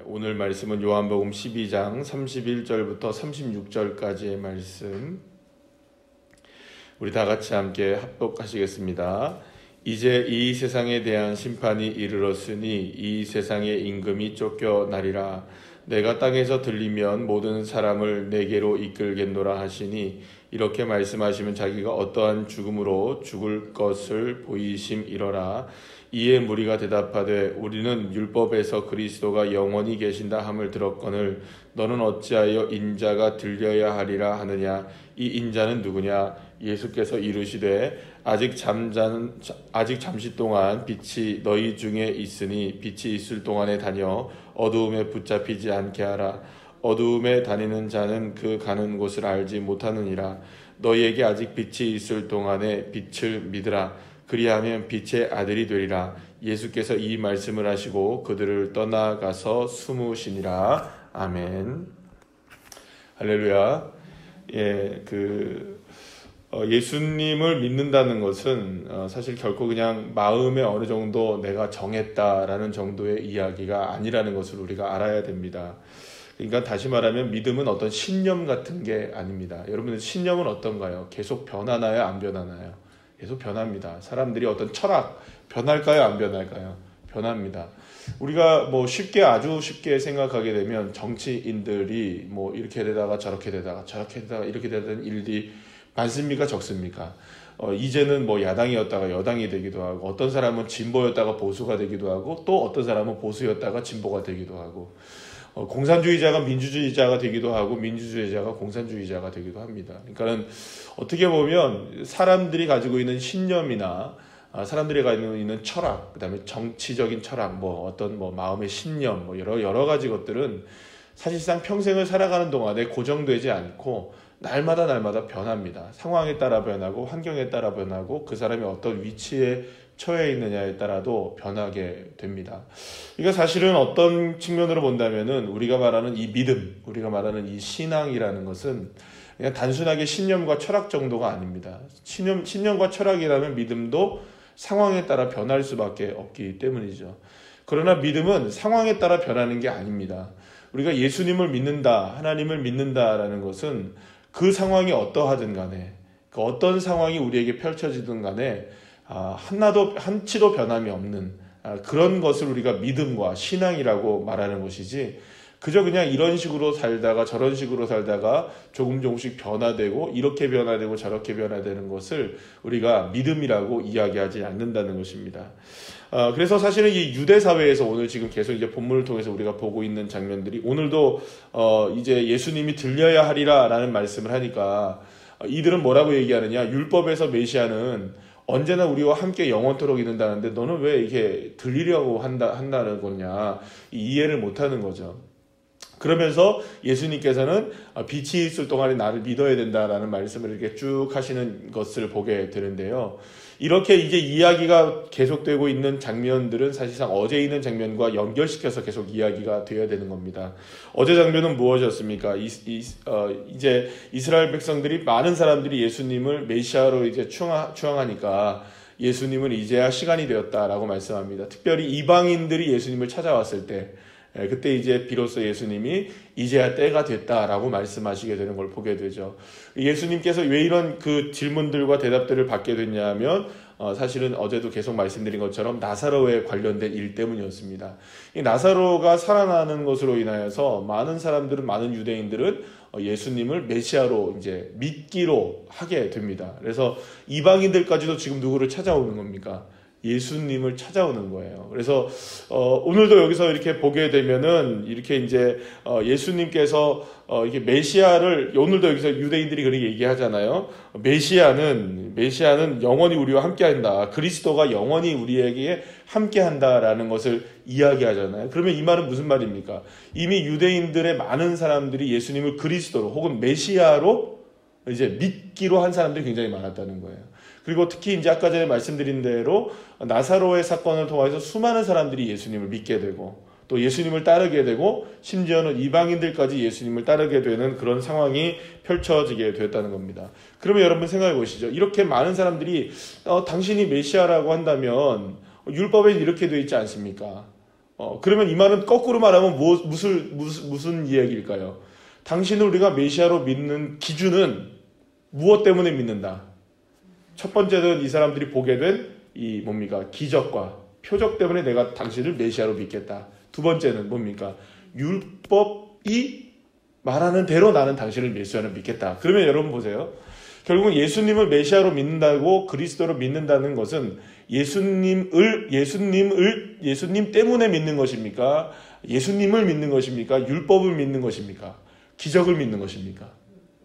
오늘 말씀은 요한복음 12장 31절부터 36절까지의 말씀, 우리 다 같이 함께 합독하시겠습니다. 이제 이 세상에 대한 심판이 이르렀으니 이 세상의 임금이 쫓겨나리라. 내가 땅에서 들리면 모든 사람을 내게로 이끌겠노라 하시니, 이렇게 말씀하시면 자기가 어떠한 죽음으로 죽을 것을 보이심이러라. 이에 무리가 대답하되 우리는 율법에서 그리스도가 영원히 계신다 함을 들었거늘 너는 어찌하여 인자가 들려야 하리라 하느냐. 이 인자는 누구냐? 예수께서 이르시되 아직 잠시 동안 빛이 너희 중에 있으니 빛이 있을 동안에 다녀 어두움에 붙잡히지 않게 하라. 어두움에 다니는 자는 그 가는 곳을 알지 못하느니라. 너희에게 아직 빛이 있을 동안에 빛을 믿으라. 그리하면 빛의 아들이 되리라. 예수께서 이 말씀을 하시고 그들을 떠나가서 숨으시니라. 아멘. 할렐루야. 예수님을 믿는다는 것은 사실 결코 그냥 마음에 어느 정도 내가 정했다라는 정도의 이야기가 아니라는 것을 우리가 알아야 됩니다. 그러니까 다시 말하면 믿음은 어떤 신념 같은 게 아닙니다. 여러분들 신념은 어떤가요? 계속 변하나요? 안 변하나요? 계속 변합니다. 사람들이 어떤 철학 변할까요? 안 변할까요? 변합니다. 우리가 아주 쉽게 생각하게 되면 정치인들이 이렇게 되다가 저렇게 되다가 이렇게 되던 일들이 많습니까? 적습니까? 이제는 야당이었다가 여당이 되기도 하고, 어떤 사람은 진보였다가 보수가 되기도 하고, 또 어떤 사람은 보수였다가 진보가 되기도 하고, 공산주의자가 민주주의자가 되기도 하고 민주주의자가 공산주의자가 되기도 합니다. 그러니까는 어떻게 보면 사람들이 가지고 있는 신념이나 사람들이 가지고 있는 철학, 그다음에 정치적인 철학, 어떤 마음의 신념, 여러 가지 것들은 사실상 평생을 살아가는 동안에 고정되지 않고 날마다 변합니다. 상황에 따라 변하고 환경에 따라 변하고 그 사람이 어떤 위치에 처해 있느냐에 따라도 변하게 됩니다. 그러니까 사실은 어떤 측면으로 본다면은 우리가 말하는 이 믿음, 우리가 말하는 이 신앙이라는 것은 그냥 단순하게 신념과 철학 정도가 아닙니다. 신념과 철학이라면 믿음도 상황에 따라 변할 수밖에 없기 때문이죠. 그러나 믿음은 상황에 따라 변하는 게 아닙니다. 우리가 예수님을 믿는다, 하나님을 믿는다라는 것은 그 상황이 어떠하든 간에, 그 어떤 상황이 우리에게 펼쳐지든 간에 한치도 변함이 없는 그런 것을 우리가 믿음과 신앙이라고 말하는 것이지, 그저 그냥 이런 식으로 살다가 저런 식으로 살다가 조금씩 변화되고 이렇게 변화되고 저렇게 변화되는 것을 우리가 믿음이라고 이야기하지 않는다는 것입니다. 그래서 사실은 이 유대 사회에서 오늘 지금 계속 이제 본문을 통해서 우리가 보고 있는 장면들이, 오늘도 이제 예수님이 들려야 하리라라는 말씀을 하니까 이들은 뭐라고 얘기하느냐? 율법에서 메시아는 언제나 우리와 함께 영원토록 있는다는데 너는 왜 이렇게 들리려고 한다는 거냐? 이해를 못하는 거죠. 그러면서 예수님께서는 빛이 있을 동안에 나를 믿어야 된다라는 말씀을 이렇게 쭉 하시는 것을 보게 되는데요. 이렇게 이제 이야기가 계속되고 있는 장면들은 사실상 어제 있는 장면과 연결시켜서 계속 이야기가 되어야 되는 겁니다. 어제 장면은 무엇이었습니까? 이제 이스라엘 백성들이, 많은 사람들이 예수님을 메시아로 이제 추앙하니까 예수님은 이제야 시간이 되었다라고 말씀합니다. 특별히 이방인들이 예수님을 찾아왔을 때, 그때 이제 비로소 예수님이 이제야 때가 됐다라고 말씀하시게 되는 걸 보게 되죠. 예수님께서 왜 이런 그 질문들과 대답들을 받게 됐냐면 사실은 어제도 계속 말씀드린 것처럼 나사로에 관련된 일 때문이었습니다. 이 나사로가 살아나는 것으로 인하여서 많은 사람들은, 많은 유대인들은 예수님을 메시아로 이제 믿기로 하게 됩니다. 그래서 이방인들까지도 지금 누구를 찾아오는 겁니까? 예수님을 찾아오는 거예요. 그래서 오늘도 여기서 이렇게 보게 되면은 이렇게 이제 예수님께서 이게 메시아를, 오늘도 여기서 유대인들이 그렇게 얘기하잖아요. 메시아는 영원히 우리와 함께한다. 그리스도가 영원히 우리에게 함께한다라는 것을 이야기하잖아요. 그러면 이 말은 무슨 말입니까? 이미 유대인들의 많은 사람들이 예수님을 그리스도로 혹은 메시아로 이제 믿기로 한 사람들이 굉장히 많았다는 거예요. 그리고 특히 이제 아까 전에 말씀드린 대로 나사로의 사건을 통해서 수많은 사람들이 예수님을 믿게 되고 또 예수님을 따르게 되고 심지어는 이방인들까지 예수님을 따르게 되는 그런 상황이 펼쳐지게 되었다는 겁니다. 그러면 여러분 생각해 보시죠. 이렇게 많은 사람들이 당신이 메시아라고 한다면 율법에 이렇게 되어 있지 않습니까? 그러면 이 말은 거꾸로 말하면 무슨 이야기일까요? 당신을 우리가 메시아로 믿는 기준은 무엇 때문에 믿는다? 첫 번째는 이 사람들이 보게 된 이 뭡니까? 기적과 표적 때문에 내가 당신을 메시아로 믿겠다. 두 번째는 뭡니까? 율법이 말하는 대로 나는 당신을 메시아로 믿겠다. 그러면 여러분 보세요. 결국은 예수님을 메시아로 믿는다고 그리스도로 믿는다는 것은 예수님 때문에 믿는 것입니까? 예수님을 믿는 것입니까? 율법을 믿는 것입니까? 기적을 믿는 것입니까?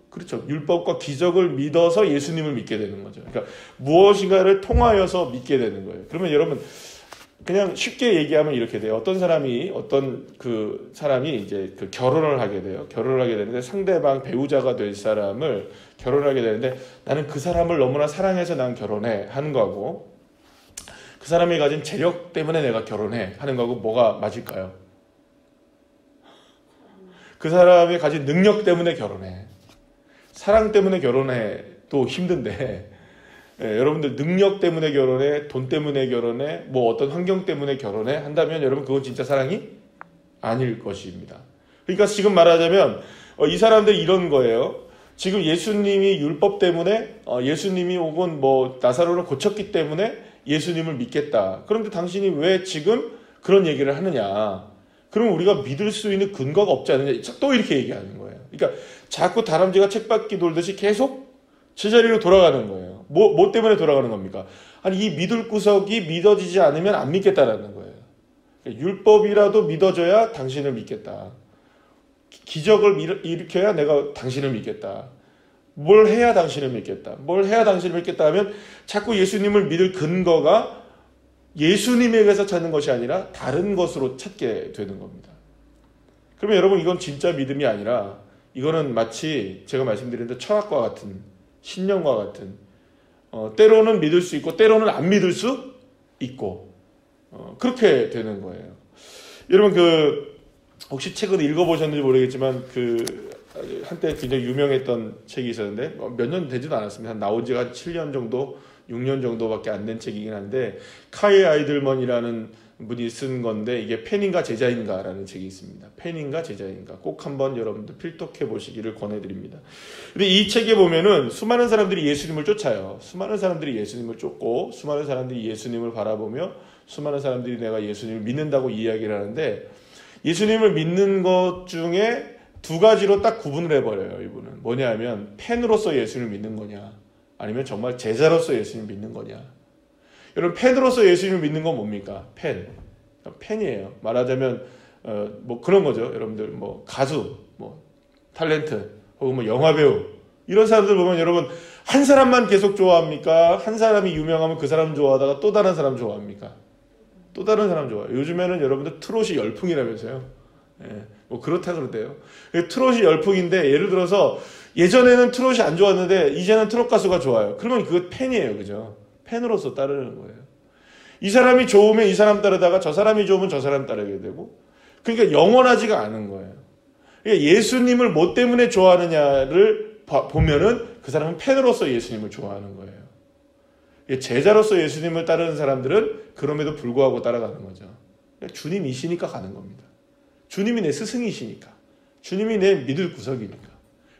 그렇죠. 율법과 기적을 믿어서 예수님을 믿게 되는 거죠. 그러니까 무엇인가를 통하여서 믿게 되는 거예요. 그러면 여러분 그냥 쉽게 얘기하면 이렇게 돼요. 어떤 사람이 이제 그 결혼을 하게 돼요. 결혼을 하게 되는데 상대방 배우자가 될 사람을 결혼하게 되는데 나는 그 사람을 너무나 사랑해서 난 결혼해 하는 거하고 그 사람이 가진 재력 때문에 내가 결혼해 하는 거하고 뭐가 맞을까요? 그 사람이 가진 능력 때문에 결혼해. 사랑 때문에 결혼해도 힘든데 여러분들 능력 때문에 결혼해, 돈 때문에 결혼해, 뭐 어떤 환경 때문에 결혼해 한다면 여러분 그건 진짜 사랑이 아닐 것입니다. 그러니까 지금 말하자면 이 사람들이 이런 거예요. 지금 예수님이 율법 때문에 예수님이 혹은 뭐 나사로를 고쳤기 때문에 예수님을 믿겠다. 그런데 당신이 왜 지금 그런 얘기를 하느냐? 그럼 우리가 믿을 수 있는 근거가 없지 않느냐? 또 이렇게 얘기하는 거예요. 그러니까 자꾸 다람쥐가 쳇바퀴 돌듯이 계속 제자리로 돌아가는 거예요. 뭐 때문에 돌아가는 겁니까? 아니 이 믿을 구석이 믿어지지 않으면 안 믿겠다라는 거예요. 율법이라도 믿어줘야 당신을 믿겠다. 기적을 일으켜야 내가 당신을 믿겠다. 뭘 해야 당신을 믿겠다. 뭘 해야 당신을 믿겠다 하면 자꾸 예수님을 믿을 근거가 예수님에게서 찾는 것이 아니라 다른 것으로 찾게 되는 겁니다. 그러면 여러분 이건 진짜 믿음이 아니라 이거는 마치 제가 말씀드린 대로 철학과 같은 신념과 같은 때로는 믿을 수 있고 때로는 안 믿을 수 있고 그렇게 되는 거예요. 여러분 혹시 책을 읽어보셨는지 모르겠지만 한때 굉장히 유명했던 책이 있었는데 몇 년 되지도 않았습니다. 나온 지가 한 7년 정도 6년 정도밖에 안 된 책이긴 한데 카이 아이들먼이라는 분이 쓴 건데 이게 팬인가 제자인가 라는 책이 있습니다. 팬인가 제자인가 꼭 한번 여러분들 필독해 보시기를 권해드립니다. 근데 이 책에 보면은 수많은 사람들이 예수님을 쫓아요. 수많은 사람들이 예수님을 쫓고 수많은 사람들이 예수님을 바라보며 수많은 사람들이 내가 예수님을 믿는다고 이야기를 하는데 예수님을 믿는 것 중에 두 가지로 딱 구분을 해버려요. 이분은 뭐냐 하면 팬으로서 예수님을 믿는 거냐 아니면 정말 제자로서 예수님을 믿는 거냐. 여러분 팬으로서 예수님을 믿는 건 뭡니까? 팬이에요. 말하자면 뭐 그런 거죠. 여러분들 뭐 가수, 뭐 탤런트 혹은 뭐 영화배우 이런 사람들 보면 여러분 한 사람만 계속 좋아합니까? 한 사람이 유명하면 그 사람 좋아하다가 또 다른 사람 좋아합니까? 또 다른 사람 좋아해요. 요즘에는 여러분들 트롯이 열풍이라면서요. 뭐 그렇다 그러대요. 트롯이 열풍인데 예를 들어서 예전에는 트롯이 안 좋았는데 이제는 트롯 가수가 좋아요. 그러면 그거 팬이에요. 그죠? 팬으로서 따르는 거예요. 이 사람이 좋으면 이 사람 따르다가 저 사람이 좋으면 저 사람 따르게 되고 그러니까 영원하지가 않은 거예요. 그러니까 예수님을 뭐 때문에 좋아하느냐를 보면은 그 사람은 팬으로서 예수님을 좋아하는 거예요. 제자로서 예수님을 따르는 사람들은 그럼에도 불구하고 따라가는 거죠. 그러니까 주님이시니까 가는 겁니다. 주님이 내 스승이시니까. 주님이 내 믿을 구석이니까.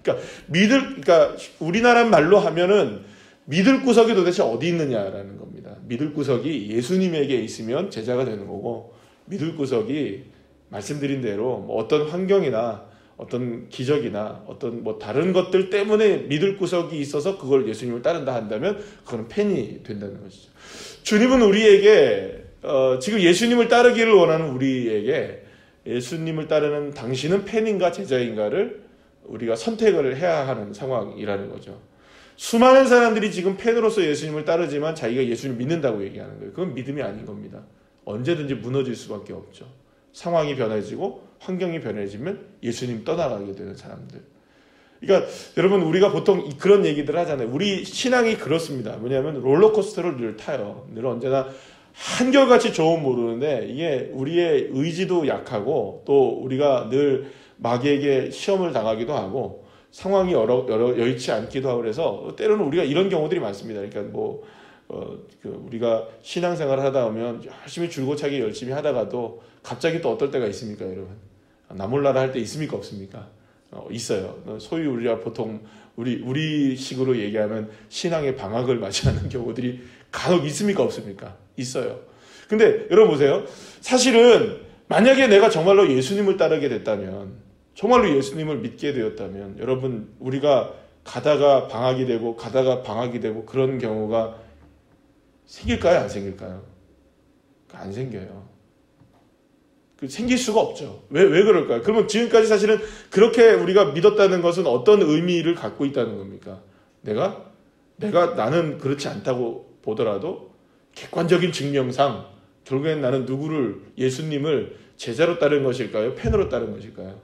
그러니까 우리나라 말로 하면은 믿을 구석이 도대체 어디 있느냐라는 겁니다. 믿을 구석이 예수님에게 있으면 제자가 되는 거고 믿을 구석이 말씀드린 대로 뭐 어떤 환경이나 어떤 기적이나 어떤 뭐 다른 것들 때문에 믿을 구석이 있어서 그걸 예수님을 따른다 한다면 그건 팬이 된다는 것이죠. 주님은 우리에게 지금 예수님을 따르기를 원하는 우리에게 예수님을 따르는 당신은 팬인가 제자인가를 우리가 선택을 해야 하는 상황이라는 거죠. 수많은 사람들이 지금 팬으로서 예수님을 따르지만 자기가 예수님을 믿는다고 얘기하는 거예요. 그건 믿음이 아닌 겁니다. 언제든지 무너질 수밖에 없죠. 상황이 변해지고 환경이 변해지면 예수님 떠나가게 되는 사람들. 그러니까 여러분 우리가 보통 그런 얘기들 하잖아요. 우리 신앙이 그렇습니다. 뭐냐면 롤러코스터를 늘 타요. 늘 언제나 한결같이 좋은 모르는데 이게 우리의 의지도 약하고 또 우리가 늘 마귀에게 시험을 당하기도 하고 상황이 여의치 않기도 하고 그래서 때로는 우리가 이런 경우들이 많습니다. 그러니까 뭐 우리가 신앙생활을 하다 보면 열심히 줄고차기 열심히 하다가도 갑자기 또 어떨 때가 있습니까, 여러분? 나 몰라라 할 때 있습니까, 없습니까? 있어요. 소위 우리가 보통 우리 식으로 얘기하면 신앙의 방학을 맞이하는 경우들이 간혹 있습니까, 없습니까? 있어요. 근데 여러분 보세요. 사실은 만약에 내가 정말로 예수님을 따르게 됐다면, 정말로 예수님을 믿게 되었다면, 여러분 우리가 가다가 방학이 되고 그런 경우가 생길까요, 안 생길까요? 안 생겨요. 생길 수가 없죠. 왜 그럴까요? 그러면 지금까지 사실은 그렇게 우리가 믿었다는 것은 어떤 의미를 갖고 있다는 겁니까? 나는 그렇지 않다고 보더라도 객관적인 증명상 결국엔 나는 예수님을 제자로 따른 것일까요? 팬으로 따른 것일까요?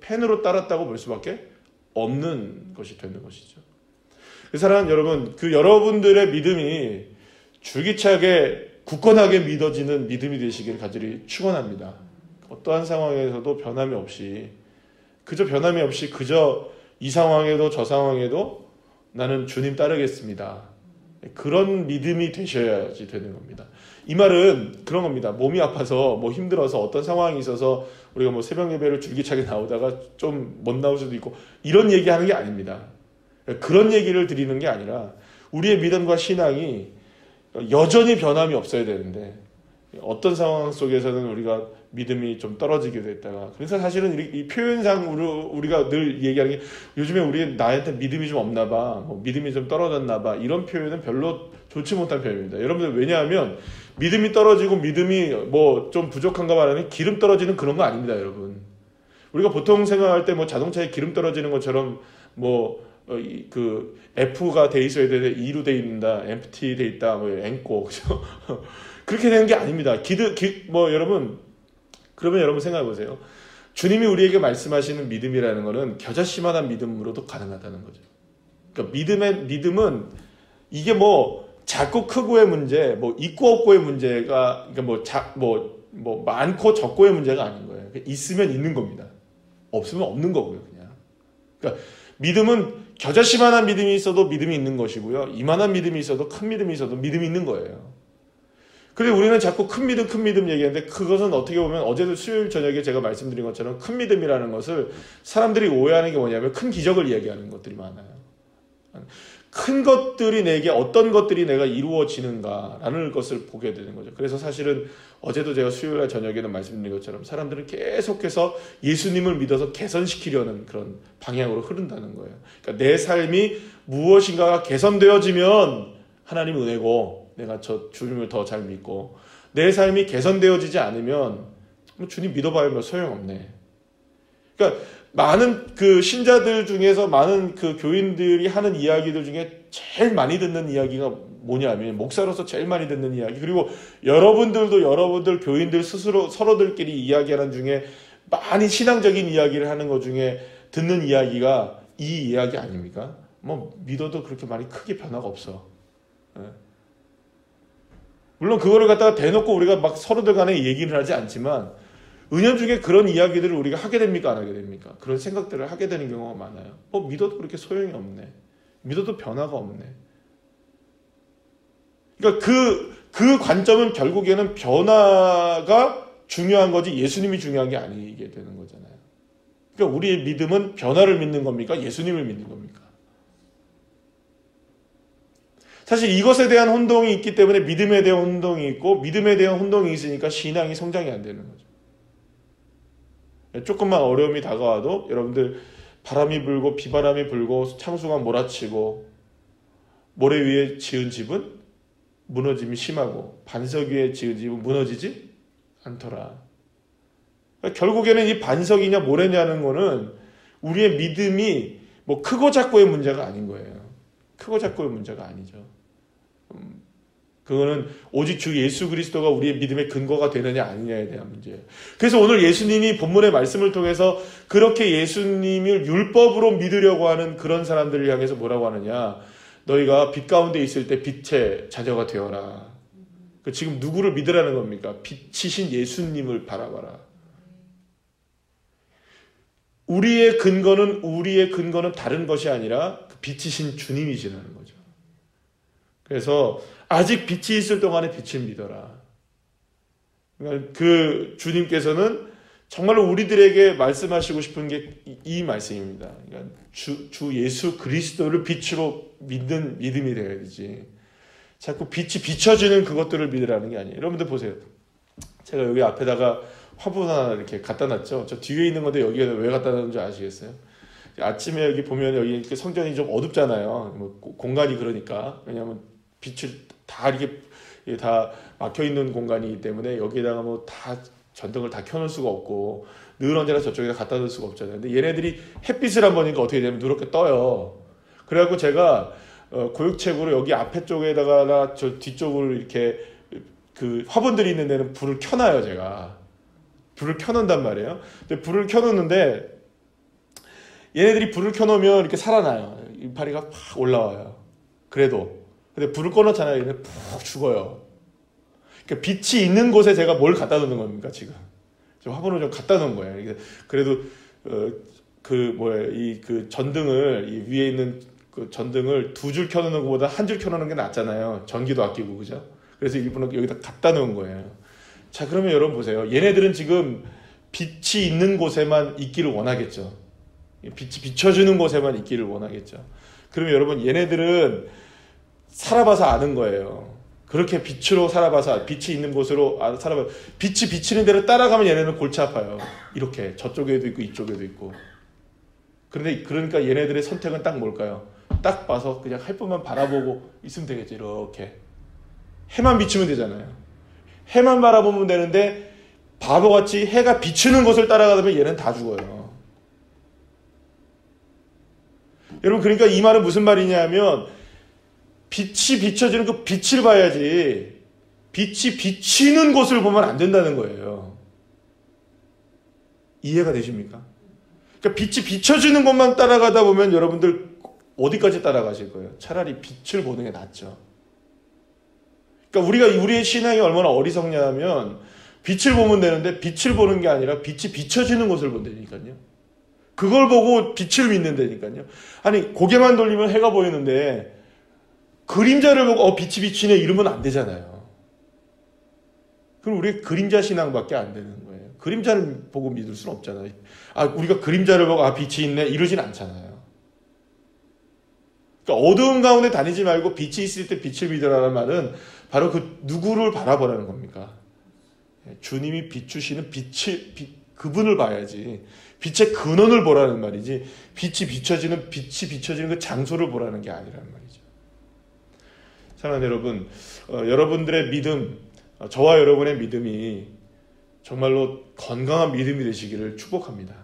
팬으로 따랐다고 볼 수밖에 없는 것이 되는 것이죠. 사랑하는 여러분, 여러분들의 믿음이 줄기차게 굳건하게 믿어지는 믿음이 되시기를 간절히 축원합니다. 어떠한 상황에서도 변함이 없이 그저 이 상황에도 저 상황에도 나는 주님 따르겠습니다. 그런 믿음이 되셔야지 되는 겁니다. 이 말은 그런 겁니다. 몸이 아파서 힘들어서 어떤 상황이 있어서 우리가 새벽 예배를 줄기차게 나오다가 좀 못 나올 수도 있고 이런 얘기하는 게 아닙니다. 그런 얘기를 드리는 게 아니라 우리의 믿음과 신앙이 여전히 변함이 없어야 되는데 어떤 상황 속에서는 우리가 믿음이 좀 떨어지게 됐다가 그래서 사실은 이 표현상 우리가 늘 얘기하는 게 요즘에 나한테 믿음이 좀 없나 봐, 믿음이 좀 떨어졌나 봐, 이런 표현은 별로 좋지 못한 표현입니다. 여러분들 왜냐하면 믿음이 떨어지고 믿음이 좀 부족한가 말하면 기름 떨어지는 그런 거 아닙니다, 여러분. 우리가 보통 생각할 때 자동차에 기름 떨어지는 것처럼 F가 돼 있어야 되는데 E로 돼 있다, empty 돼 있다, 앵꼬, 그죠? 그렇게 되는 게 아닙니다. 여러분, 그러면 여러분 생각해 보세요. 주님이 우리에게 말씀하시는 믿음이라는 것은 겨자씨만한 믿음으로도 가능하다는 거죠. 그러니까 믿음은 이게 작고 크고의 문제, 있고 없고의 문제가, 그러니까 많고 적고의 문제가 아닌 거예요. 있으면 있는 겁니다. 없으면 없는 거고요, 그냥. 그러니까 믿음은 겨자씨만한 믿음이 있어도 믿음이 있는 것이고요. 이만한 믿음이 있어도 큰 믿음이 있어도 믿음이 있는 거예요. 그런데 우리는 자꾸 큰 믿음 얘기하는데 그것은 어떻게 보면 어제도 수요일 저녁에 제가 말씀드린 것처럼 큰 믿음이라는 것을 사람들이 오해하는 게 뭐냐면 큰 기적을 이야기하는 것들이 많아요. 큰 것들이 어떤 것들이 내가 이루어지는가라는 것을 보게 되는 거죠. 그래서 사실은 어제도 제가 수요일 저녁에는 말씀드린 것처럼 사람들은 계속해서 예수님을 믿어서 개선시키려는 그런 방향으로 흐른다는 거예요. 그러니까 내 삶이 무엇인가가 개선되어지면 하나님 은혜고 내가 주님을 더 잘 믿고 내 삶이 개선되어지지 않으면 주님 믿어봐야 소용없네. 그러니까 많은 신자들 중에서 많은 교인들이 하는 이야기들 중에 제일 많이 듣는 이야기가 뭐냐면 목사로서 제일 많이 듣는 이야기 그리고 여러분들 교인들 스스로 서로들끼리 이야기하는 중에 많이 신앙적인 이야기를 하는 것 중에 듣는 이야기가 이 이야기 아닙니까? 믿어도 그렇게 많이 크게 변화가 없어. 물론 그거를 갖다가 대놓고 우리가 서로들 간에 얘기를 하지 않지만 은연중에 그런 이야기들을 우리가 하게 됩니까? 안 하게 됩니까? 그런 생각들을 하게 되는 경우가 많아요. 믿어도 그렇게 소용이 없네. 믿어도 변화가 없네. 그러니까 그 관점은 결국에는 변화가 중요한 거지 예수님이 중요한 게 아니게 되는 거잖아요. 그러니까 우리의 믿음은 변화를 믿는 겁니까? 예수님을 믿는 겁니까? 사실 이것에 대한 혼동이 있기 때문에 믿음에 대한 혼동이 있고 믿음에 대한 혼동이 있으니까 신앙이 성장이 안 되는 거죠. 조금만 어려움이 다가와도 여러분들 바람이 불고 비바람이 불고 창수가 몰아치고 모래 위에 지은 집은 무너짐이 심하고 반석 위에 지은 집은 무너지지 않더라. 그러니까 결국에는 이 반석이냐 모래냐는 거는 우리의 믿음이 크고 작고의 문제가 아닌 거예요. 크고 작고의 문제가 아니죠. 그거는 오직 주 예수 그리스도가 우리의 믿음의 근거가 되느냐 아니냐에 대한 문제예요. 그래서 오늘 예수님이 본문의 말씀을 통해서 그렇게 예수님을 율법으로 믿으려고 하는 그런 사람들을 향해서 뭐라고 하느냐. 너희가 빛 가운데 있을 때 빛의 자녀가 되어라. 지금 누구를 믿으라는 겁니까? 빛이신 예수님을 바라봐라. 우리의 근거는 다른 것이 아니라 빛이신 주님이시라는 거죠. 그래서 아직 빛이 있을 동안에 빛을 믿어라. 그러니까 그 주님께서는 정말로 우리들에게 말씀하시고 싶은 게 이 말씀입니다. 그러니까 주 예수 그리스도를 빛으로 믿는 믿음이 되어야 되지. 자꾸 빛이 비춰지는 그것들을 믿으라는 게 아니에요. 여러분들 보세요. 제가 여기 앞에다가 화분 하나 이렇게 갖다 놨죠. 저 뒤에 있는 건데 여기에 왜 갖다 놨는지 아시겠어요? 아침에 여기 보면 여기 성전이 좀 어둡잖아요. 뭐 공간이 그러니까. 왜냐하면 빛을 다 이렇게 다 막혀 있는 공간이기 때문에 여기에다가 뭐 다 전등을 다 켜놓을 수가 없고 늘 언제나 저쪽에다 갖다 놓을 수가 없잖아요. 근데 얘네들이 햇빛을 한 번이니까 어떻게 되면 누렇게 떠요. 그래갖고 제가 고육책으로 여기 앞에 쪽에다가 저 뒤쪽으로 이렇게 그 화분들이 있는 데는 불을 켜놔요. 제가 불을 켜놓는단 말이에요. 근데 불을 켜놓는데 얘네들이 불을 켜놓으면 이렇게 살아나요. 이파리가 팍 올라와요. 그래도 근데 불을 꺼놓잖아요. 얘네 푹 죽어요. 그러니까 빛이 있는 곳에 제가 뭘 갖다 놓는 겁니까 지금? 저 화분을 좀 갖다 놓은 거예요. 그래도 그 전등을 이 위에 있는 그 전등을 2줄 켜놓는 것보다 1줄 켜놓는 게 낫잖아요. 전기도 아끼고 그죠? 그래서 일부러 여기다 갖다 놓은 거예요. 자 그러면 여러분 보세요. 얘네들은 지금 빛이 있는 곳에만 있기를 원하겠죠. 빛이 비춰주는 곳에만 있기를 원하겠죠. 그러면 여러분 얘네들은 살아봐서 아는 거예요. 그렇게 빛으로 살아봐서 빛이 있는 곳으로 살아봐. 빛이 비치는 대로 따라가면 얘네는 골치 아파요. 이렇게 저쪽에도 있고 이쪽에도 있고. 그런데 그러니까 얘네들의 선택은 딱 뭘까요? 딱 봐서 그냥 햇빛만 바라보고 있으면 되겠지. 이렇게 해만 비추면 되잖아요. 해만 바라보면 되는데 바보같이 해가 비추는 곳을 따라가다 보면 얘는 다 죽어요. 여러분 그러니까 이 말은 무슨 말이냐면 빛이 비춰지는 그 빛을 봐야지 빛이 비치는 곳을 보면 안 된다는 거예요. 이해가 되십니까? 그러니까 빛이 비춰지는 곳만 따라가다 보면 여러분들 어디까지 따라가실 거예요? 차라리 빛을 보는 게 낫죠. 그러니까 우리의 신앙이 얼마나 어리석냐면 빛을 보면 되는데 빛을 보는 게 아니라 빛이 비춰지는 곳을 본다니까요. 그걸 보고 빛을 믿는다니까요. 아니 고개만 돌리면 해가 보이는데 그림자를 보고 빛이 비치네 이러면 안 되잖아요. 그럼 우리 그림자 신앙밖에 안 되는 거예요. 그림자를 보고 믿을 수는 없잖아요. 우리가 그림자를 보고 빛이 있네 이러진 않잖아요. 그러니까 어두운 가운데 다니지 말고 빛이 있을 때 빛을 믿으라는 말은 바로 그 누구를 바라보라는 겁니까? 주님이 비추시는 그분을 봐야지. 빛의 근원을 보라는 말이지 빛이 비춰지는 그 장소를 보라는 게 아니라는 말이죠. 사랑하는 여러분, 여러분들의 믿음, 저와 여러분의 믿음이 정말로 건강한 믿음이 되시기를 축복합니다.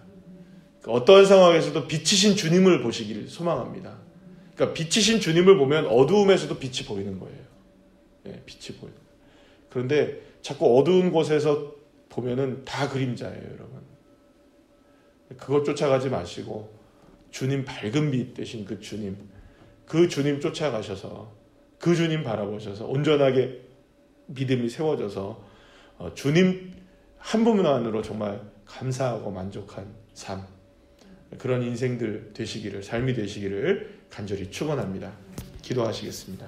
그러니까 어떠한 상황에서도 빛이신 주님을 보시기를 소망합니다. 그러니까 빛이신 주님을 보면 어두움에서도 빛이 보이는 거예요. 네, 빛이 보여요. 그런데 자꾸 어두운 곳에서 보면은 다 그림자예요, 여러분. 그것 쫓아가지 마시고 주님 밝은 빛 되신 그 주님 쫓아가셔서 그 주님 바라보셔서 온전하게 믿음이 세워져서 주님 한 분만으로 정말 감사하고 만족한 삶 그런 인생들 되시기를 삶이 되시기를 간절히 축원합니다. 기도하시겠습니다.